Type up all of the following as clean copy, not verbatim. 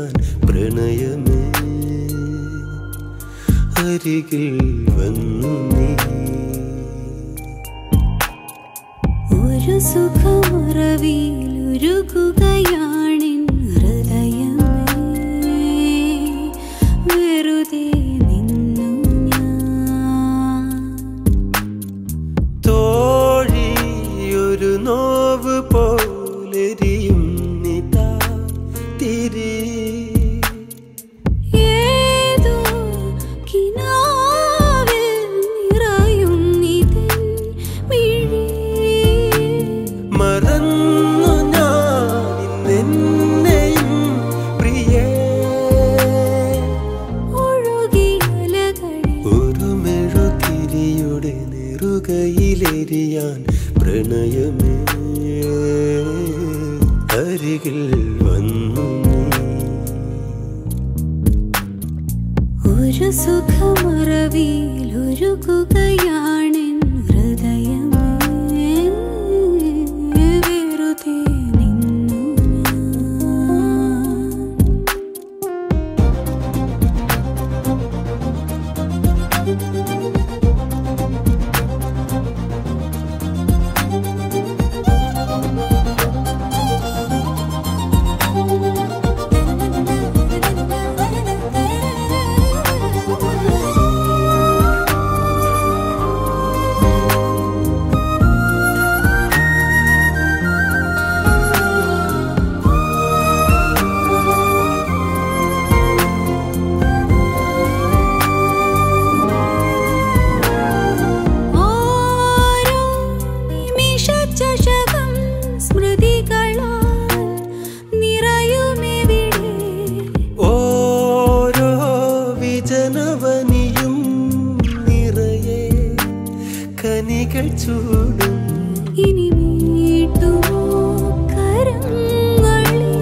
അരികിലെരിയാൻ പ്രണയമേ അരികിൽ വന്നു നീ ഒരു സുഖമറവിയിലുരുകുകയാണിൻ ഹൃദയമേ വെറുതെ നിന്നു ഞാൻ തോഴി ഒരു നോവ് പോലെരിയും നിതാ തിരി ഏതോ കിനാവിൽ നിറയും നിതൻ മിഴി മറന്നു ഞാൻ ഇന്നെന്നെയും പ്രിയേ ഒഴുകിയലകളിൽ ഒരു മെഴുതിരിയുടെ നെറുകയിലെരിയാൻ പ്രണയമേ അരികിൽ വന്നു നീ ഒരു സുഖമറവിയിലുരുകുകയാണിൻ ഹൃദയമേ വെറുതെ നിന്നു ഓരോ നിമിഷചഷകം സ്മൃതികളാൽ നിറയുമെവിടെ ഓരോ വിജനവനിയും നിറയെ കനികൾ ചൂടും ഇനി മീട്ടുമോ കരങ്ങളെ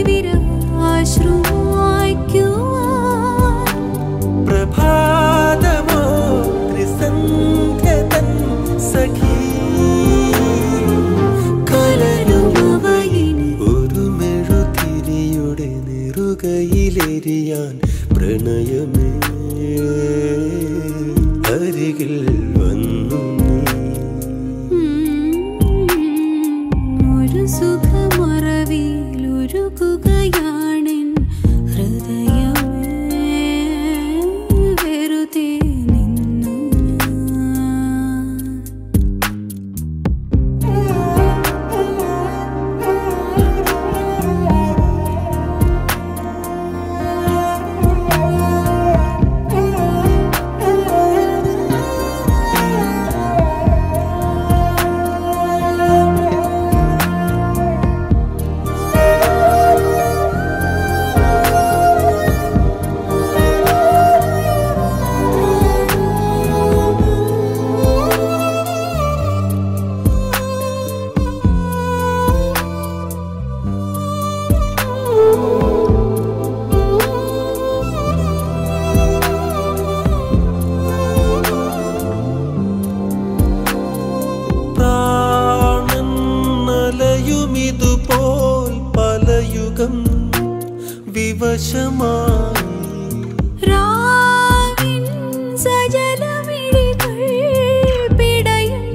വിരഹാശ്രുവായിക്കുവാൻ പ്രഭാതമോ ത്രിസന്ധ്യതൻ സഖി കലരുമവയിനി ഒരു മെഴുതിരിയുടെ നെറുകയിലെരിയാൻ പ്രണയമേ അരികിൽ വന്നു നീ ഒരു സുഖമറവിയിലുരുകുകയാണിൻ ഹൃദയമേ വെറുതെ നിന്നു പ്രാണൻ നലയുമിതുപോൽ പലയുഗം വിവശമായി രാവിൻ സജലമിഴികൾ പിടയും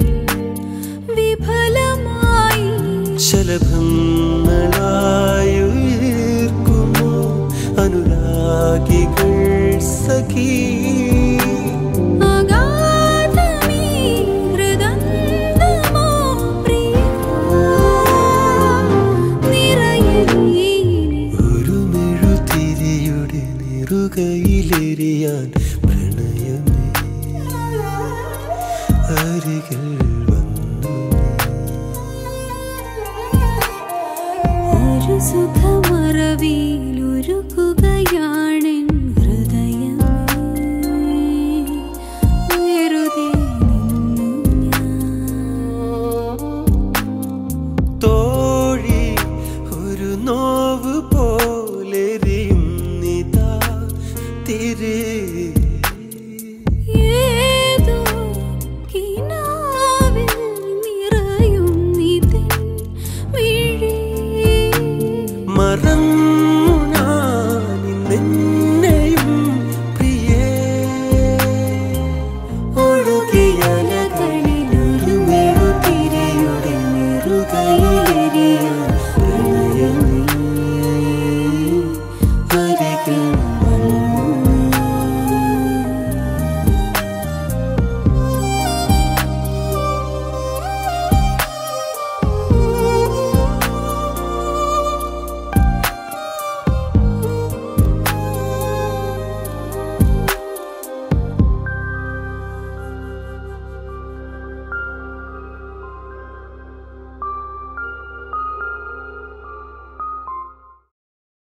വിഫലമായി ശലഭങ്ങളായുയർക്കുമോ അനുരാഗികൾ സഖി അഗാധമീ ഹൃദന്തമോ പ്രിയ നിറയലീനി ഒരു മെഴുതിരിയുടെ നെറുകയിലെരിയാൻ പ്രണയമേ അരികിൽ വന്നു ഒരു സുഖമറവിയിൽ